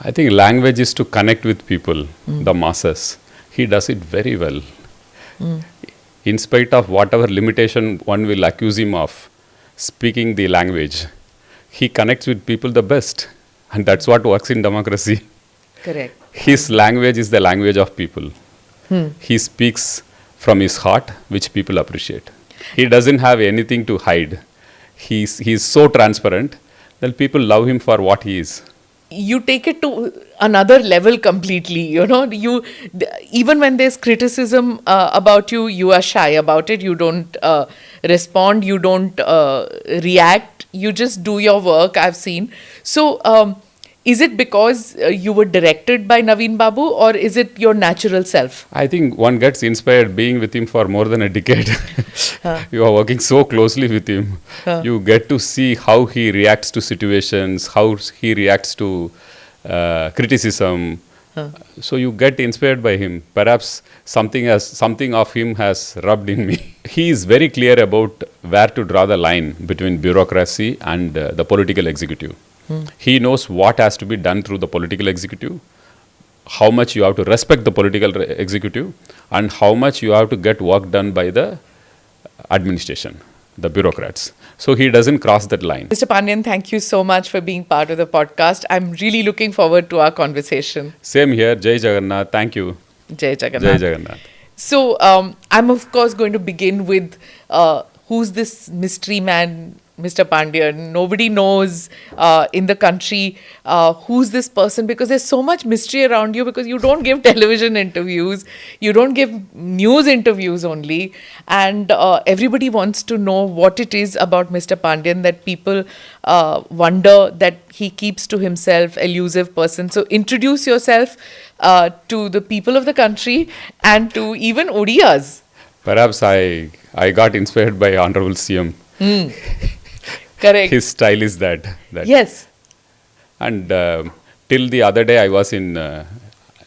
I think language is to connect with people, the masses. He does it very well. In spite of whatever limitation one will accuse him of speaking the language, he connects with people the best. And that's what works in democracy. Correct. His language is the language of people. He speaks from his heart, which people appreciate. He doesn't have anything to hide. He's so transparent that people love him for what he is. You take it to another level completely. Even when there's criticism about you, you are shy about it. You don't respond. You don't react. You just do your work. I've seen. So, is it because you were directed by Naveen Babu, or is it your natural self? I think one gets inspired being with him for more than a decade. You are working so closely with him. You get to see how he reacts to situations, how he reacts to criticism. So you get inspired by him. Perhaps something of him has rubbed in me. He is very clear about where to draw the line between bureaucracy and the political executive. He knows what has to be done through the political executive, how much you have to respect the political executive, and how much you have to get work done by the administration, the bureaucrats. So he doesn't cross that line. Mr. Pandian, thank you so much for being part of the podcast. I'm really looking forward to our conversation. Same here. Jai Jagannath. Thank you. Jai Jagannath. Jai Jagannath. So, I'm of course going to begin with who's this mystery man, Mr. Pandian. Nobody knows in the country who's this person, because there's so much mystery around you, because you don't give television interviews, you don't give news interviews only, and everybody wants to know what it is about Mr. Pandian that people wonder that he keeps to himself, elusive person. So introduce yourself to the people of the country and to even Odiyas. Perhaps I got inspired by Honorable CM. Correct. His style is that. Yes. And till the other day, I was in the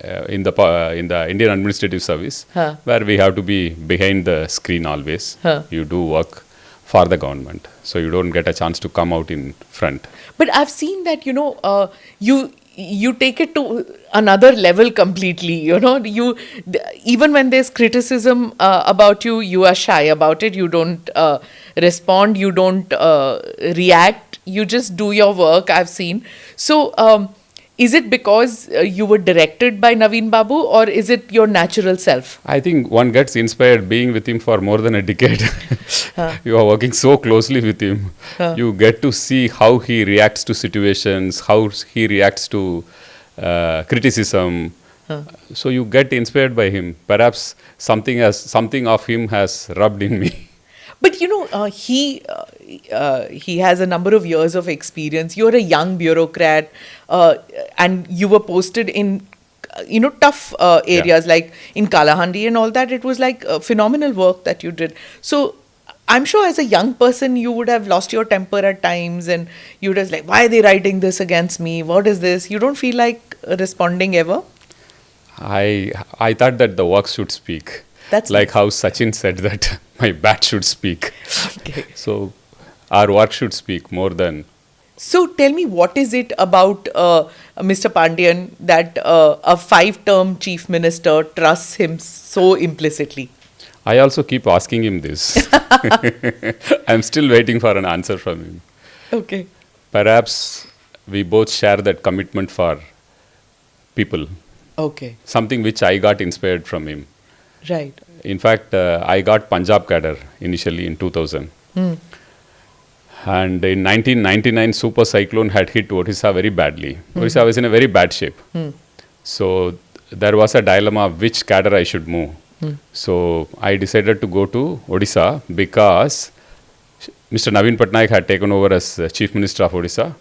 Indian Administrative Service, where we have to be behind the screen always. You do work for the government, so you don't get a chance to come out in front. But I've seen that, you take it to another level completely. Even when there's criticism about you, you are shy about it. You don't respond. You don't react. You just do your work. I've seen. So, is it because you were directed by Naveen Babu, or is it your natural self? I think one gets inspired being with him for more than a decade. You are working so closely with him. You get to see how he reacts to situations, how he reacts to criticism. So you get inspired by him. Perhaps something of him has rubbed in me. But he has a number of years of experience. You're a young bureaucrat, and you were posted in tough areas like in Kalahandi and all that. It was like phenomenal work that you did. So I'm sure as a young person you would have lost your temper at times, and you would have like, why are they writing this against me? What is this? You don't feel like responding ever? I thought that the work should speak. That's like nice. how Sachin said that my bat should speak. Okay. So our work should speak more than. So tell me, what is it about Mr. Pandian that a 5-term chief minister trusts him so implicitly? I also keep asking him this. I'm still waiting for an answer from him. Okay. Perhaps we both share that commitment for people. Okay. Something which I got inspired from him. Right. In fact, I got Punjab cadre initially in 2000. And in 1999, super cyclone had hit Odisha very badly. Odisha was in a very bad shape. So there was a dilemma which cadre I should move. So I decided to go to Odisha because Mr. Naveen Patnaik had taken over as Chief Minister of Odisha.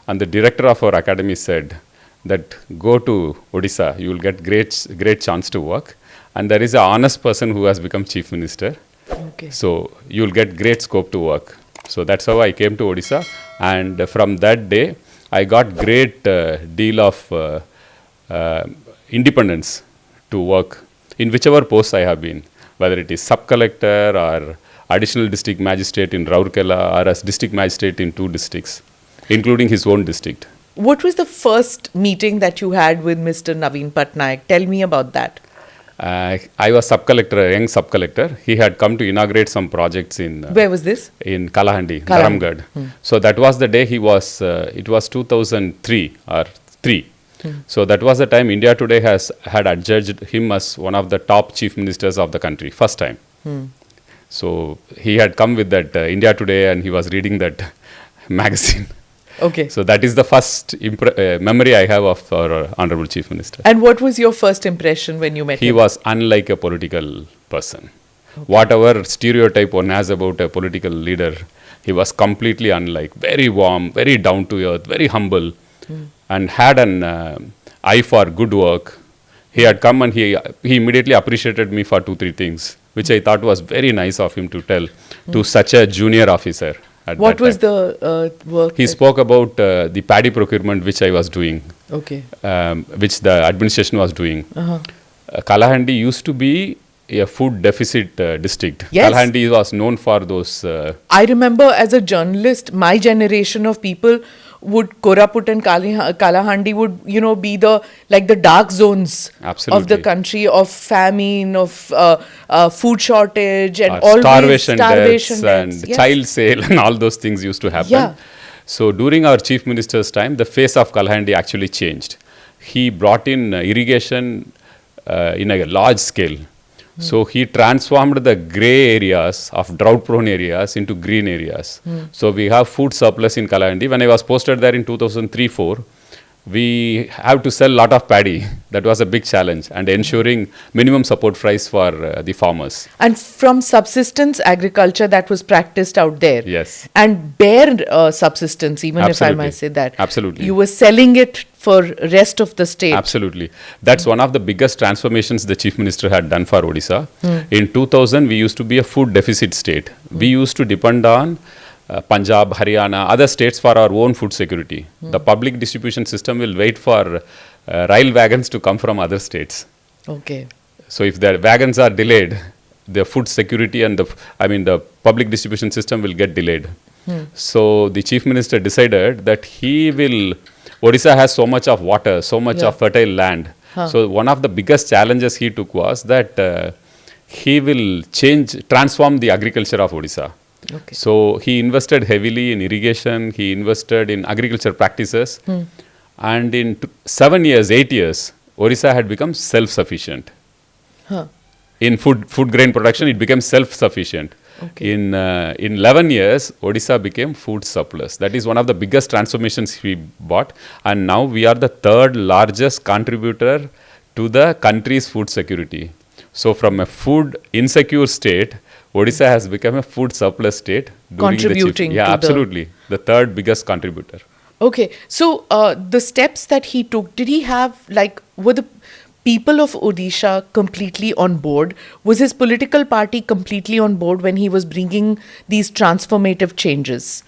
And the director of our academy said that go to Odisha, you will get great chance to work. And there is an honest person who has become Chief Minister. Okay. So you will get great scope to work. So that's how I came to Odisha. And from that day, I got great deal of independence to work in whichever post I have been, whether it is sub-collector or additional district magistrate in Rourkela or as district magistrate in 2 districts, including his own district. What was the first meeting that you had with Mr. Naveen Patnaik? Tell me about that. I was sub-collector, a young sub-collector. He had come to inaugurate some projects Where was this? in Kalahandi, Kalahandi. Dharamgad. So that was the day he was, it was 2003 or 3. So that was the time India Today had adjudged him as one of the top chief ministers of the country, first time. So he had come with that India Today and he was reading that magazine. Okay. So that is the first memory I have of our Honorable Chief Minister. And what was your first impression when you met He him? was unlike a political person. Whatever stereotype one has about a political leader, he was completely unlike. Very warm, very down to earth, very humble, and had an eye for good work. He had come and he immediately appreciated me for 2-3 things, which I thought was very nice of him to tell to such a junior officer. What was the work? He spoke about the paddy procurement which I was doing, Okay. which the administration was doing. Kalahandi used to be a food deficit district. Yes. Kalahandi was known for those. I remember as a journalist, my generation of people would Koraput and Kalahandi would, be the dark zones of the Absolutely. country, of famine, of food shortage, and Starvation always deaths deaths. and Yes. child sale and all those things used to happen. Yeah. So during our chief minister's time, the face of Kalahandi actually changed. He brought in irrigation in a large scale. So he transformed the grey areas of drought-prone areas into green areas. So we have food surplus in Kalahandi. When I was posted there in 2003-04, we have to sell a lot of paddy. That was a big challenge, and ensuring minimum support price for the farmers. And from subsistence agriculture that was practiced out there. Yes. And bare subsistence, even if I Absolutely. might say that. Absolutely. You were selling it for rest of the state. Absolutely. That's one of the biggest transformations the Chief Minister had done for Odisha. In 2000, we used to be a food deficit state. We used to depend on Punjab, Haryana, other states for our own food security. The public distribution system will wait for rail wagons to come from other states. Okay. So if the wagons are delayed, the food security and the public distribution system will get delayed. So the Chief Minister decided that Odisha has so much of water, so much of fertile land. So one of the biggest challenges he took was that he will transform the agriculture of Odisha. Okay. So he invested heavily in irrigation, he invested in agriculture practices, and in 7 years, 8 years, Odisha had become self-sufficient. Huh. In food grain production, it became self-sufficient. Okay. In 11 years, Odisha became food surplus. That is one of the biggest transformations we brought, and now we are the third largest contributor to the country's food security. So from a food insecure state, Odisha has become a food surplus state. Contributing Yeah, to absolutely. The third biggest contributor. Okay. So the steps that he took, did he have, were the people of Odisha completely on board? Was his political party completely on board when he was bringing these transformative changes?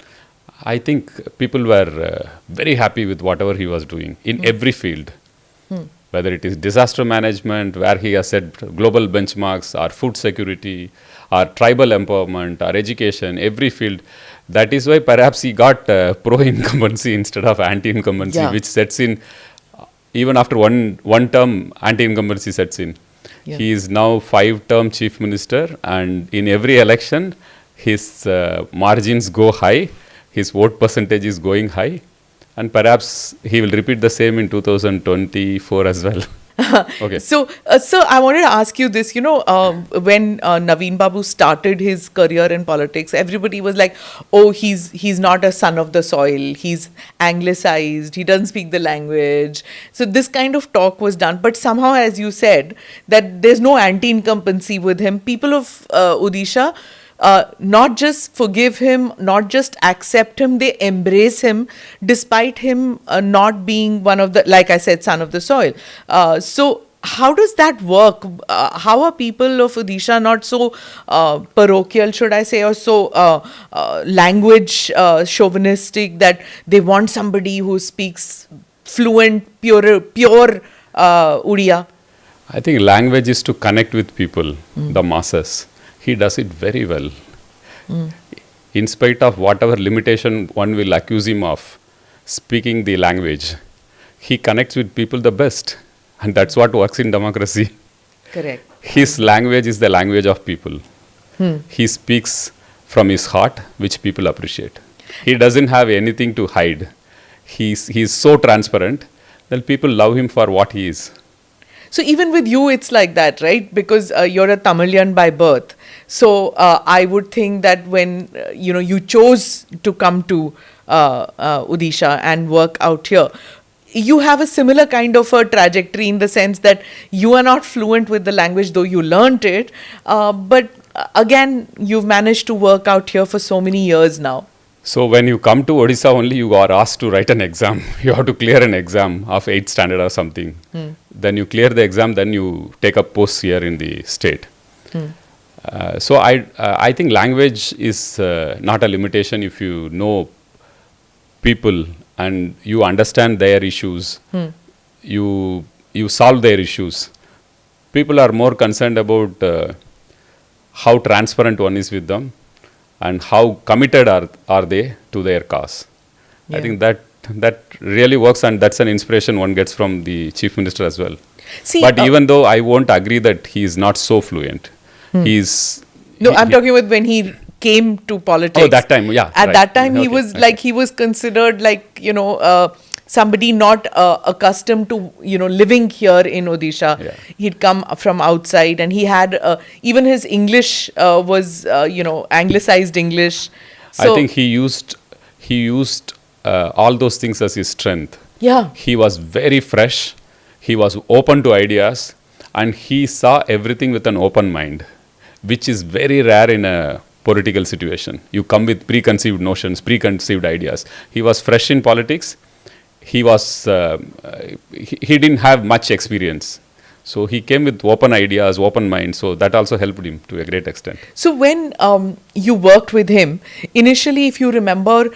I think people were very happy with whatever he was doing in every field. Whether it is disaster management, where he has set global benchmarks, or food security, or tribal empowerment, or education, every field. That is why perhaps he got pro-incumbency instead of anti-incumbency, Yeah. which sets in, even after one term, anti-incumbency sets in. Yeah. He is now 5-term chief minister, and in every election, his margins go high, his vote percentage is going high, and perhaps he will repeat the same in 2024 as well. Okay. So, I wanted to ask you this. When Naveen Babu started his career in politics, everybody was like, "Oh, he's not a son of the soil. He's anglicized. He doesn't speak the language." So this kind of talk was done. But somehow, as you said, that there's no anti-incumbency with him. People of Odisha not just forgive him, not just accept him, they embrace him despite him not being one of the, like I said, son of the soil. So how does that work? How are people of Odisha not so parochial, should I say, or so language chauvinistic that they want somebody who speaks fluent, pure Odia? I think language is to connect with people, the masses. He does it very well. In spite of whatever limitation one will accuse him of, speaking the language, he connects with people the best. And that's what works in democracy. Correct. His language is the language of people. He speaks from his heart, which people appreciate. He doesn't have anything to hide. He's so transparent that people love him for what he is. So even with you, it's like that, right? Because you're a Tamilian by birth. So I would think that when you chose to come to Odisha and work out here, you have a similar kind of a trajectory in the sense that you are not fluent with the language, though you learnt it. But again, you've managed to work out here for so many years now. So when you come to Odisha only, you are asked to write an exam. You have to clear an exam of 8th standard or something. Then you clear the exam, then you take up posts here in the state. So I think language is not a limitation if you know people and you understand their issues. You solve their issues. People are more concerned about how transparent one is with them and how committed are they to their cause. I think that really works, and that's an inspiration one gets from the Chief Minister as well. See, But even though I won't agree that he is not so fluent, I'm talking about when he came to politics. Oh, that time, yeah. At right. that time, he Okay, was okay. like, he was considered like, somebody not accustomed to, living here in Odisha. Yeah. He'd come from outside, and he had, even his English was, anglicized English. So, I think he used all those things as his strength. yeah. He was very fresh. He was open to ideas, and he saw everything with an open mind, which is very rare in a political situation. You come with preconceived notions, preconceived ideas. He was fresh in politics. He didn't have much experience. So he came with open ideas, open mind. So that also helped him to a great extent. So when you worked with him, initially, if you remember,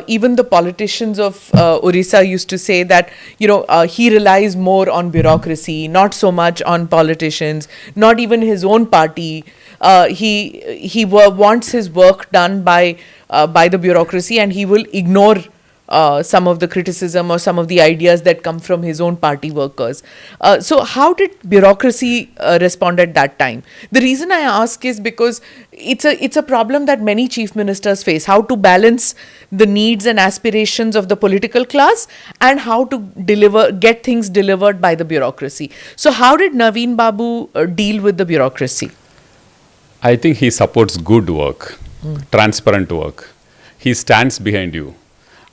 even the politicians of Odisha used to say that, he relies more on bureaucracy, not so much on politicians, not even his own party. He wants his work done by the bureaucracy, and he will ignore some of the criticism or some of the ideas that come from his own party workers. So how did bureaucracy respond at that time? The reason I ask is because it's a problem that many chief ministers face, how to balance the needs and aspirations of the political class and how to get things delivered by the bureaucracy. So how did Naveen Babu deal with the bureaucracy? I think he supports good work, transparent work. He stands behind you.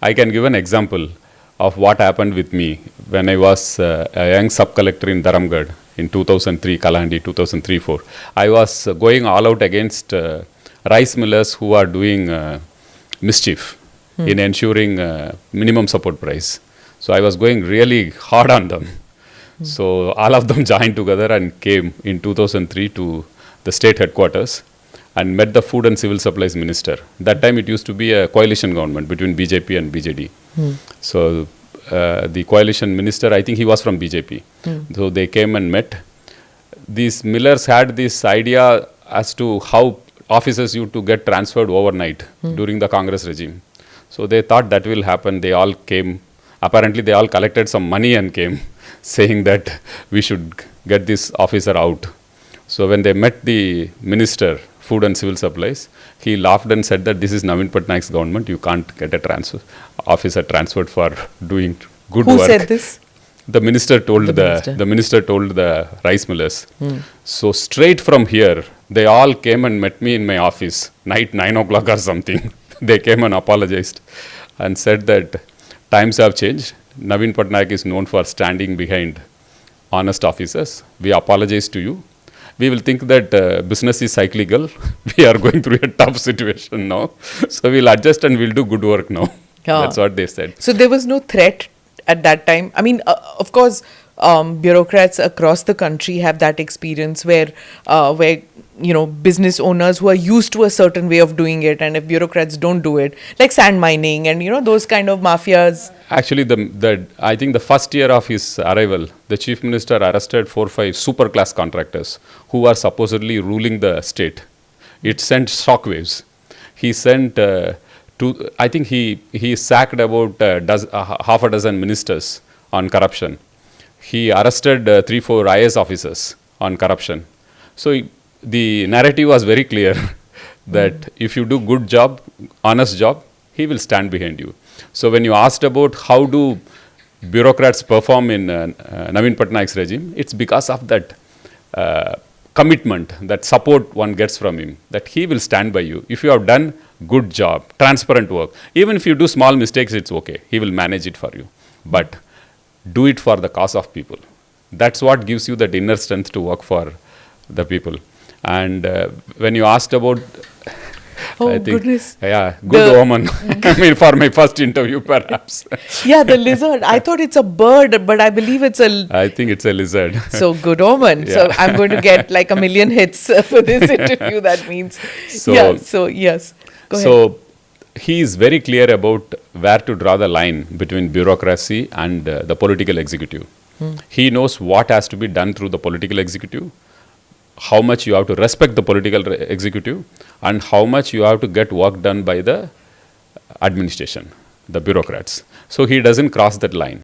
I can give an example of what happened with me when I was a young sub-collector in Dharamgarh in 2003, Kalahandi, 2003-04. I was going all out against rice millers who are doing mischief in ensuring minimum support price. So I was going really hard on them. So all of them joined together and came in 2003 to the state headquarters and met the Food and Civil Supplies Minister. That time it used to be a coalition government between BJP and BJD. So the coalition minister, I think he was from BJP. So they came and met. These millers had this idea as to how officers used to get transferred overnight during the Congress regime. So they thought that will happen. They all came. Apparently they all collected some money and came saying that we should get this officer out. So when they met the minister, Food and Civil Supplies, he laughed and said that this is Naveen Patnaik's government. You can't get a officer transferred for doing good work. Who said this? The minister told the minister told the rice millers. So straight from here, they all came and met me in my office, night 9 o'clock or something. They came and apologized and said that times have changed. Naveen Patnaik is known for standing behind honest officers. We apologize to you. We will think that business is cyclical. We are going through a tough situation now. So we'll adjust and we'll do good work now. Yeah. That's what they said. So there was no threat at that time. I mean, of course, bureaucrats across the country have that experience where business owners who are used to a certain way of doing it, and if bureaucrats don't do it, like sand mining and those kind of mafias. Actually, I think the first year of his arrival, the chief minister arrested 4 or 5 super class contractors who are supposedly ruling the state. It sent shockwaves. He sent I think he sacked about half a dozen ministers on corruption. He arrested 3-4 IS officers on corruption. So the narrative was very clear that if you do good job, honest job, he will stand behind you. So when you asked about how do bureaucrats perform in Naveen Patnaik's regime, it's because of that commitment, that support one gets from him, that he will stand by you. If you have done good job, transparent work, even if you do small mistakes, it's okay. He will manage it for you. But do it for the cause of people. That's what gives you that inner strength to work for the people. And when you asked about, Oh, I think, goodness. yeah, good omen. I mean, for my first interview, perhaps. Yeah, the lizard. I thought it's a bird, but I believe it's a. I think it's a lizard. So good omen. So Yeah. I'm going to get like 1 million hits for this interview. That means. So- yeah. So yes. Go ahead. So he is very clear about where to draw the line between bureaucracy and the political executive. He knows what has to be done through the political executive, how much you have to respect the political executive, and how much you have to get work done by the administration, the bureaucrats. So he doesn't cross that line.